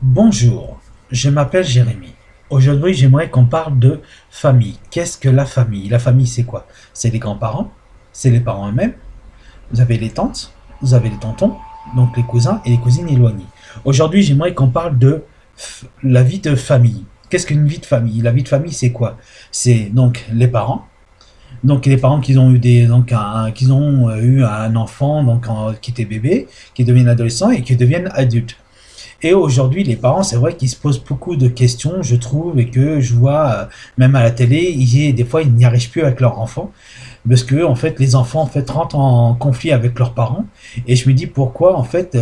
Bonjour, je m'appelle Jérémy. Aujourd'hui, j'aimerais qu'on parle de famille. Qu'est-ce que la famille? La famille, c'est quoi? C'est les grands-parents, c'est les parents eux-mêmes, vous avez les tantes, vous avez les tontons, donc les cousins et les cousines éloignées. Aujourd'hui, j'aimerais qu'on parle de la vie de famille. Qu'est-ce qu'une vie de famille? La vie de famille, c'est quoi? C'est donc les parents. Donc les parents qui ont eu qui ont eu un enfant qui était bébé, qui devient adolescent et qui deviennent adultes. Et aujourd'hui, les parents, c'est vrai qu'ils se posent beaucoup de questions, je trouve, et que je vois, même à la télé, des fois, ils n'y arrivent plus avec leurs enfants, parce que, en fait, les enfants, en fait, rentrent en conflit avec leurs parents, et je me dis pourquoi, en fait,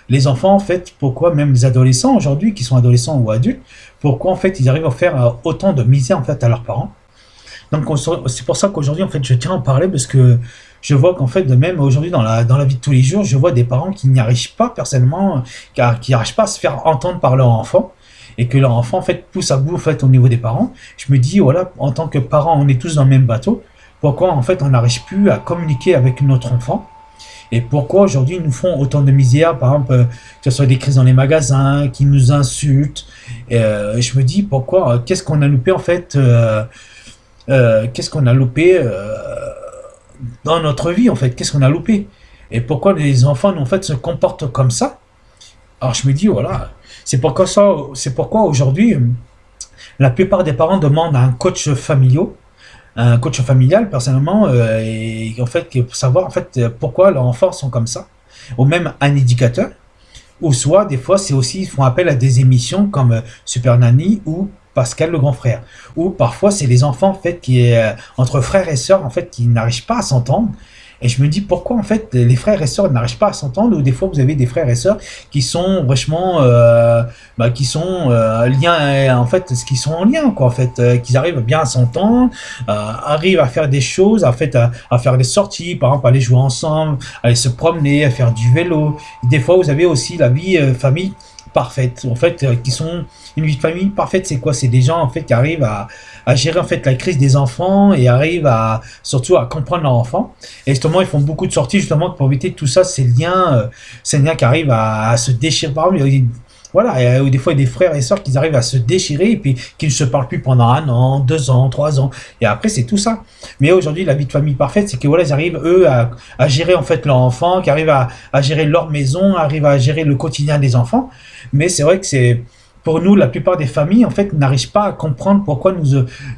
les enfants, en fait, pourquoi même les adolescents aujourd'hui, qui sont adolescents ou adultes, pourquoi, en fait, ils arrivent à faire autant de misère, en fait, à leurs parents. Donc c'est pour ça qu'aujourd'hui, en fait, je tiens à en parler parce que je vois qu'en fait, de même aujourd'hui dans la vie de tous les jours, je vois des parents qui n'y arrivent pas personnellement, car qui n'arrivent pas à se faire entendre par leur enfant et que leur enfant en fait pousse à bout en fait au niveau des parents. Je me dis voilà, en tant que parents, on est tous dans le même bateau. Pourquoi en fait on n'arrive plus à communiquer avec notre enfant? Et pourquoi aujourd'hui ils nous font autant de misère, par exemple, que ce soit des crises dans les magasins, qui nous insultent. Je me dis pourquoi, qu'est-ce qu'on a loupé en fait qu'est-ce qu'on a loupé dans notre vie en fait, qu'est-ce qu'on a loupé et pourquoi les enfants en fait se comportent comme ça. Alors je me dis voilà, c'est pourquoi aujourd'hui la plupart des parents demandent un coach familial personnellement, et en fait pour savoir en fait pourquoi leurs enfants sont comme ça, ou même un éducateur, ou soit des fois c'est aussi ils font appel à des émissions comme Super Nanny ou Pascal le grand frère. Ou parfois c'est les enfants en fait entre frères et sœurs en fait qui n'arrivent pas à s'entendre. Et je me dis pourquoi en fait les frères et sœurs n'arrivent pas à s'entendre, ou des fois vous avez des frères et sœurs qui sont vachement qui sont liens, en fait ce qui sont en lien quoi en fait, qu'ils arrivent bien à s'entendre, arrivent à faire des choses, à faire des sorties, par exemple aller jouer ensemble, aller se promener, à faire du vélo. Des fois vous avez aussi la vie famille parfaite en fait, qui sont une vie de famille parfaite. C'est quoi? C'est des gens en fait qui arrivent à gérer en fait la crise des enfants et arrivent à surtout à comprendre leur enfant. Et justement ils font beaucoup de sorties justement pour éviter tout ça, ces liens qui arrivent à se déchirer. Par exemple, voilà, ou des fois il y a des frères et sœurs qui arrivent à se déchirer et puis qui ne se parlent plus pendant 1 an, 2 ans, 3 ans. Et après c'est tout ça. Mais aujourd'hui la vie de famille parfaite, c'est que voilà, ils arrivent eux à gérer en fait leur enfant, qui arrivent à gérer leur maison, arrivent à gérer le quotidien des enfants. Mais c'est vrai que c'est pour nous, la plupart des familles, en fait, n'arrivent pas à comprendre pourquoi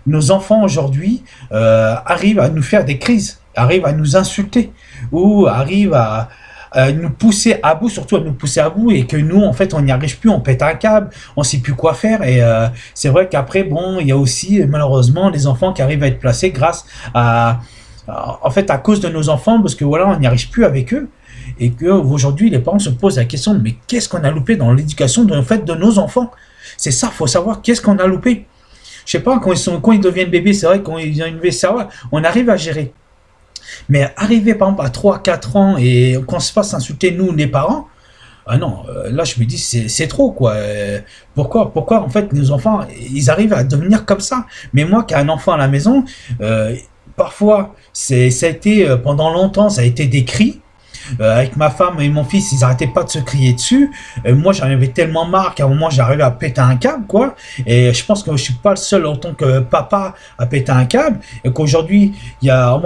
nos enfants aujourd'hui arrivent à nous faire des crises, arrivent à nous insulter, ou arrivent à nous pousser à bout, surtout à nous pousser à bout, et que nous, en fait, on n'y arrive plus, on pète un câble, on sait plus quoi faire. Et c'est vrai qu'après, bon, il y a aussi malheureusement les enfants qui arrivent à être placés grâce en fait, à cause de nos enfants, parce que voilà, on n'y arrive plus avec eux. Et qu'aujourd'hui, les parents se posent la question, mais qu'est-ce qu'on a loupé dans l'éducation en fait, de nos enfants? C'est ça, il faut savoir qu'est-ce qu'on a loupé. Je sais pas, quand ils deviennent bébés, c'est vrai, quand ils deviennent bébés, ça va, on arrive à gérer. Mais arriver, par exemple, à 3 4 ans et qu'on se fasse insulter, nous, les parents, ah non, là, je me dis, c'est trop, quoi. Pourquoi, en fait, nos enfants, ils arrivent à devenir comme ça? Mais moi, qui ai un enfant à la maison, parfois, ça a été, pendant longtemps, ça a été des cris. Avec ma femme et mon fils, ils arrêtaient pas de se crier dessus. Moi, j'en avais tellement marre qu'à un moment, j'arrivais à péter un câble, quoi. Et je pense que je suis pas le seul en tant que papa à péter un câble. Et qu'aujourd'hui, il y a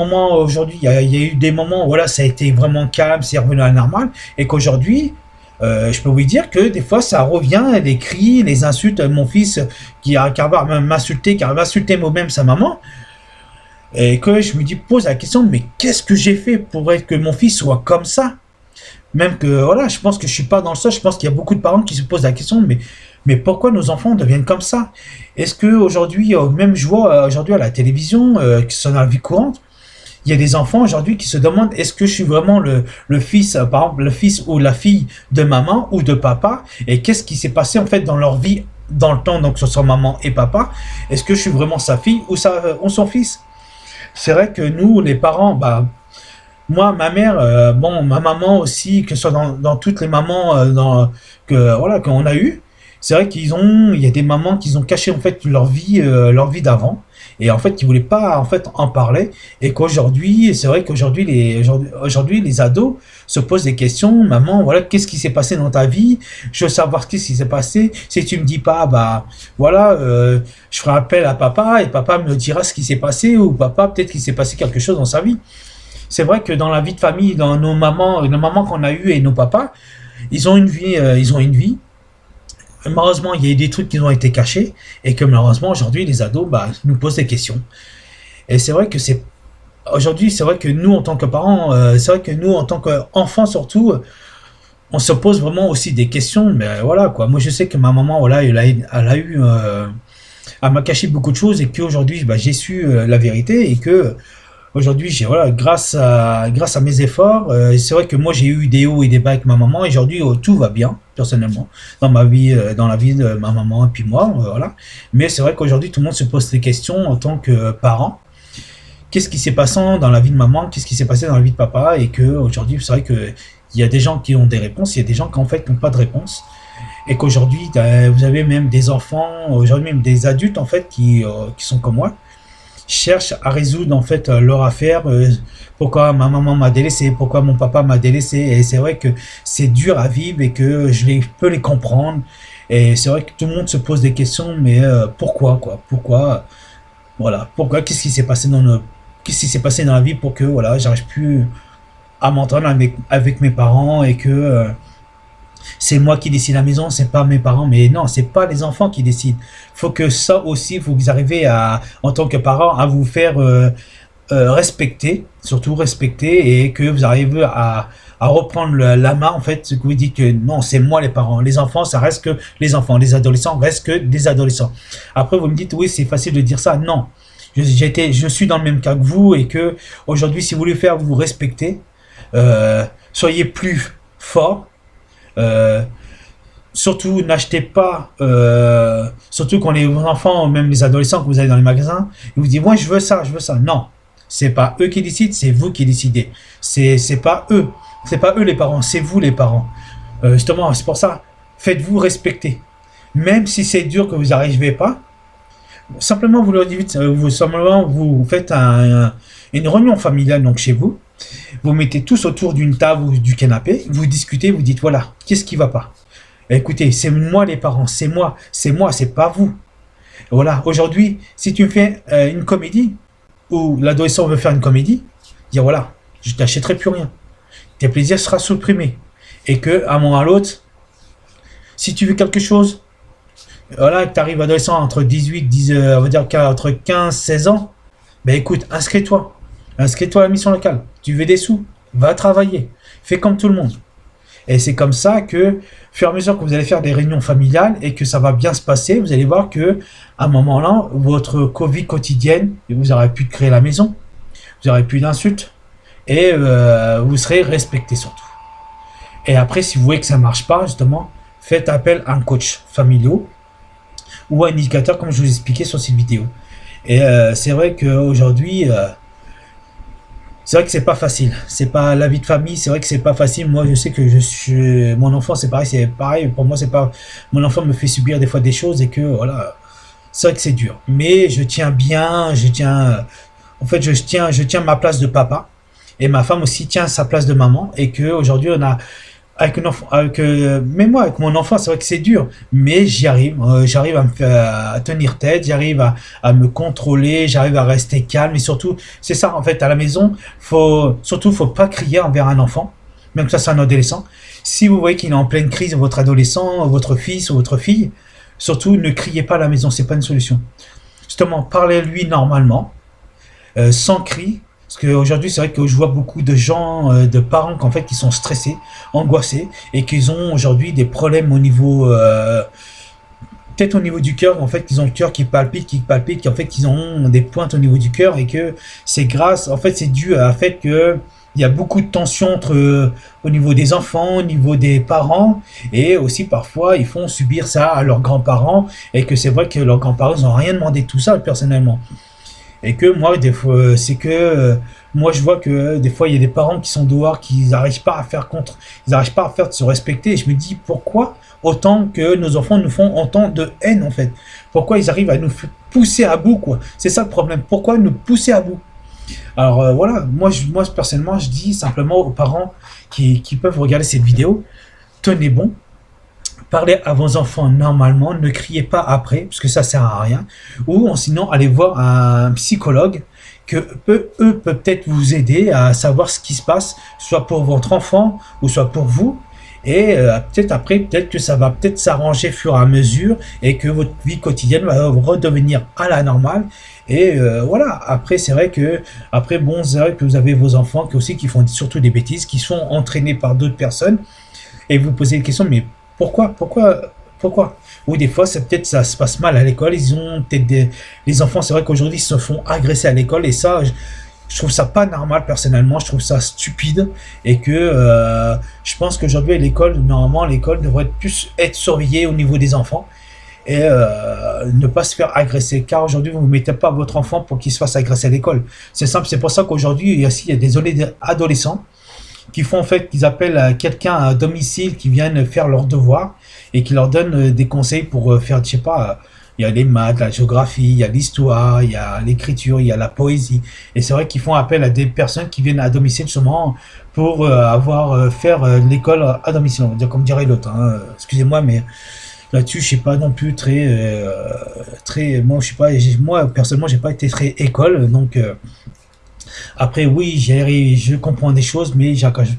eu des moments où voilà, ça a été vraiment calme, c'est revenu à la normale. Et qu'aujourd'hui, je peux vous dire que des fois, ça revient, les cris, les insultes. Mon fils qui arrive à m'insulter, qui arrive à insulter moi-même sa maman. Et que je me dis, pose la question, mais qu'est-ce que j'ai fait pour que mon fils soit comme ça? Même que, voilà, je pense que je suis pas dans le seul, je pense qu'il y a beaucoup de parents qui se posent la question, mais pourquoi nos enfants deviennent comme ça? Est-ce que aujourd'hui, même je vois aujourd'hui à la télévision, qui sont dans la vie courante, il y a des enfants aujourd'hui qui se demandent, est-ce que je suis vraiment le fils, par exemple, le fils ou la fille de maman ou de papa? Et qu'est-ce qui s'est passé en fait dans leur vie dans le temps, donc ce soit maman et papa? Est-ce que je suis vraiment sa fille ou son fils? C'est vrai que nous, les parents, bah, moi, ma mère, bon, ma maman aussi, que ce soit dans toutes les mamans voilà, qu'on a eues, C'est vrai il y a des mamans qui ont caché en fait leur vie d'avant, et en fait qui voulaient pas en fait en parler, et qu'aujourd'hui, c'est vrai qu'aujourd'hui aujourd'hui les ados se posent des questions. Maman, voilà, qu'est-ce qui s'est passé dans ta vie? Je veux savoir qu'est-ce qui s'est passé. Si tu me dis pas, bah voilà, je ferai appel à papa et papa me dira ce qui s'est passé, ou papa peut-être qu'il s'est passé quelque chose dans sa vie. C'est vrai que dans la vie de famille, dans nos mamans qu'on a eues et nos papas, ils ont une vie. Malheureusement, il y a eu des trucs qui ont été cachés, et que malheureusement aujourd'hui les ados bah, nous posent des questions. Et c'est vrai que c'est aujourd'hui, c'est vrai que nous en tant que parents, c'est vrai que nous en tant qu'enfants surtout, on se pose vraiment aussi des questions. Mais voilà quoi. Moi je sais que ma maman, voilà, elle m'a caché beaucoup de choses, et qu'aujourd'hui bah, j'ai su la vérité, et que aujourd'hui, voilà, grâce à mes efforts, c'est vrai que moi j'ai eu des hauts et des bas avec ma maman. Et aujourd'hui, tout va bien, personnellement, dans ma vie, dans la vie de ma maman et puis moi, voilà. Mais c'est vrai qu'aujourd'hui, tout le monde se pose des questions en tant que parent. Qu'est-ce qui s'est passé dans la vie de maman? Qu'est-ce qui s'est passé dans la vie de papa? Et que aujourd'hui, c'est vrai que il y a des gens qui ont des réponses, il y a des gens qui en fait n'ont pas de réponse. Et qu'aujourd'hui, vous avez même des enfants, aujourd'hui même des adultes en fait qui sont comme moi, cherchent à résoudre en fait leur affaire. Pourquoi ma maman m'a délaissé, pourquoi mon papa m'a délaissé. Et c'est vrai que c'est dur à vivre, et que peux les comprendre. Et c'est vrai que tout le monde se pose des questions, mais pourquoi quoi, pourquoi, voilà, pourquoi, qu'est-ce qui s'est passé dans la vie pour que voilà, j'arrive plus à m'entendre avec mes parents, et que c'est moi qui décide à la maison, c'est pas mes parents. Mais non, c'est pas les enfants qui décident. Faut que ça aussi, faut que vous arrivez à, en tant que parents, à vous faire respecter, surtout respecter, et que vous arrivez à reprendre la main en fait, ce que vous dites que non, c'est moi les parents, les enfants, ça reste que les enfants, les adolescents restent que des adolescents. Après, vous me dites oui, c'est facile de dire ça. Non, je suis dans le même cas que vous, et que aujourd'hui, si vous voulez faire, vous respectez, soyez plus fort. Euh, Surtout, n'achetez pas, surtout quand les enfants, même les adolescents que vous allez dans les magasins, ils vous disent, moi je veux ça, je veux ça. Non, c'est pas eux qui décident, c'est vous qui décidez. C'est pas eux, c'est pas eux les parents, c'est vous les parents. Justement, c'est pour ça, faites-vous respecter. Même si c'est dur que vous n'arrivez pas, simplement vous leur dites, simplement vous faites une réunion familiale donc chez vous. Vous mettez tous autour d'une table ou du canapé, vous discutez, vous dites voilà, qu'est-ce qui va pas? Écoutez, c'est moi les parents, c'est moi, c'est pas vous. Voilà, aujourd'hui, si tu me fais une comédie, ou l'adolescent veut faire une comédie, dire voilà, je t'achèterai plus rien. Tes plaisirs sera supprimés. Et que, à un moment à l'autre, si tu veux quelque chose, voilà, que tu arrives adolescent entre 18, 10, on va dire entre 15, 16 ans, ben écoute, inscris-toi. Inscris-toi à la mission locale. Tu veux des sous, va travailler. Fais comme tout le monde. Et c'est comme ça que, au fur et à mesure que vous allez faire des réunions familiales et que ça va bien se passer, vous allez voir que, à un moment-là, votre vie quotidienne, vous aurez pu créer la maison, vous aurez plus d'insultes, et vous serez respecté surtout. Et après, si vous voyez que ça marche pas, justement, faites appel à un coach familial ou à un éducateur, comme je vous expliquais sur cette vidéo. Et c'est vrai qu'aujourd'hui, c'est vrai que c'est pas facile. C'est pas la vie de famille. C'est vrai que c'est pas facile. Moi, je sais que mon enfant, c'est pareil. C'est pareil. Pour moi, c'est pas. Mon enfant me fait subir des fois des choses, et que voilà. C'est vrai que c'est dur. Mais je tiens bien. En fait, je tiens ma place de papa. Et ma femme aussi tient sa place de maman. Et que aujourd'hui, on a avec un enfant, mais moi, avec mon enfant, c'est vrai que c'est dur, mais j'y arrive. J'arrive à tenir tête, j'arrive à me contrôler, j'arrive à rester calme, et surtout, c'est ça en fait à la maison. Faut pas crier envers un enfant, même que ça c'est un adolescent. Si vous voyez qu'il est en pleine crise, votre adolescent, votre fils ou votre fille, surtout ne criez pas à la maison, c'est pas une solution. Justement, parlez-lui normalement, sans cri. Parce qu'aujourd'hui, c'est vrai que je vois beaucoup de gens, de parents qu'en fait, qui sont stressés, angoissés, et qu'ils ont aujourd'hui des problèmes au niveau, peut-être au niveau du cœur, en fait, qu'ils ont le cœur qui palpite, qu'en fait, ils ont des pointes au niveau du cœur, et que en fait, c'est dû à fait que il y a beaucoup de tensions au niveau des enfants, au niveau des parents, et aussi parfois ils font subir ça à leurs grands-parents, et que c'est vrai que leurs grands-parents n'ont rien demandé de tout ça personnellement. Et que moi, des fois, c'est que Moi, je vois que des fois, il y a des parents qui sont dehors, qui n'arrivent pas à faire contre, ils n'arrivent pas à faire de se respecter. Et je me dis, pourquoi autant que nos enfants nous font autant de haine, en fait? Pourquoi ils arrivent à nous pousser à bout, quoi? C'est ça le problème. Pourquoi nous pousser à bout? Alors voilà, moi personnellement, je dis simplement aux parents qui peuvent regarder cette vidéo, tenez bon, parlez à vos enfants normalement, ne criez pas après, parce que ça sert à rien. Ou sinon, allez voir un psychologue que eux peuvent peut-être vous aider à savoir ce qui se passe, soit pour votre enfant ou soit pour vous. Et peut-être après, peut-être que ça va peut-être s'arranger au fur et à mesure et que votre vie quotidienne va redevenir à la normale. Et voilà, après c'est vrai que après bon, c'est vrai que vous avez vos enfants qui aussi qui font surtout des bêtises, qui sont entraînés par d'autres personnes et vous posez une question, mais pourquoi? Ou des fois, c'est peut-être ça se passe mal à l'école. Ils ont peut-être les enfants, c'est vrai qu'aujourd'hui, ils se font agresser à l'école et ça, je trouve ça pas normal personnellement. Je trouve ça stupide et que je pense qu'aujourd'hui, à l'école, normalement, l'école devrait plus être surveillée au niveau des enfants et ne pas se faire agresser. Car aujourd'hui, vous ne mettez pas votre enfant pour qu'il se fasse agresser à l'école. C'est simple, c'est pour ça qu'aujourd'hui, il y a des adolescents qui font en fait, qu'ils appellent quelqu'un à domicile qui viennent faire leurs devoirs et qui leur donne des conseils pour faire, je sais pas, il y a les maths, la géographie, il y a l'histoire, il y a l'écriture, il y a la poésie. Et c'est vrai qu'ils font appel à des personnes qui viennent à domicile justement pour faire l'école à domicile, on va dire comme dirait l'autre. Hein. Excusez-moi, mais là-dessus, je sais pas non plus moi, je sais pas, moi personnellement, j'ai pas été très école, donc. Après, oui, je comprends des choses, mais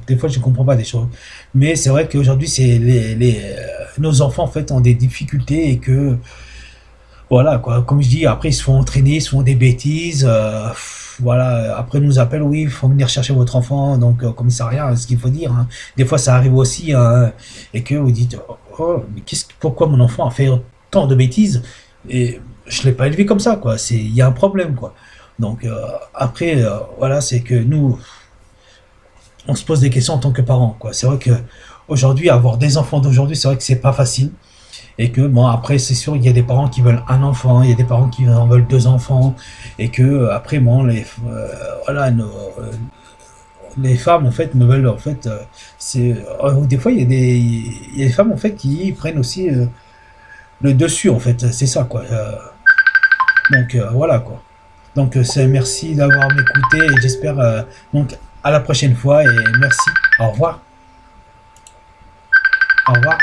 des fois, je ne comprends pas des choses. Mais c'est vrai qu'aujourd'hui, nos enfants, en fait, ont des difficultés et que, voilà, quoi. Comme je dis, après, ils se font entraîner, ils se font des bêtises. Voilà, après, ils nous appellent, oui, il faut venir chercher votre enfant, donc, au commissariat, ce qu'il faut dire. Hein. Des fois, ça arrive aussi, hein, et que vous dites, oh, mais pourquoi mon enfant a fait tant de bêtises? Et je ne l'ai pas élevé comme ça, quoi. Il y a un problème, quoi. Donc après, voilà, c'est que nous, on se pose des questions en tant que parents, quoi. C'est vrai que aujourd'hui, avoir des enfants d'aujourd'hui, c'est vrai que c'est pas facile. Et que bon, après, c'est sûr, il y a des parents qui veulent un enfant, il y a des parents qui en veulent deux enfants, et que après, bon, voilà, les femmes en fait ne veulent en fait, des fois il y a des femmes en fait qui prennent aussi le dessus en fait, c'est ça quoi. Donc voilà quoi. Donc merci d'avoir m'écouté et j'espère donc à la prochaine fois et merci. Au revoir. Au revoir.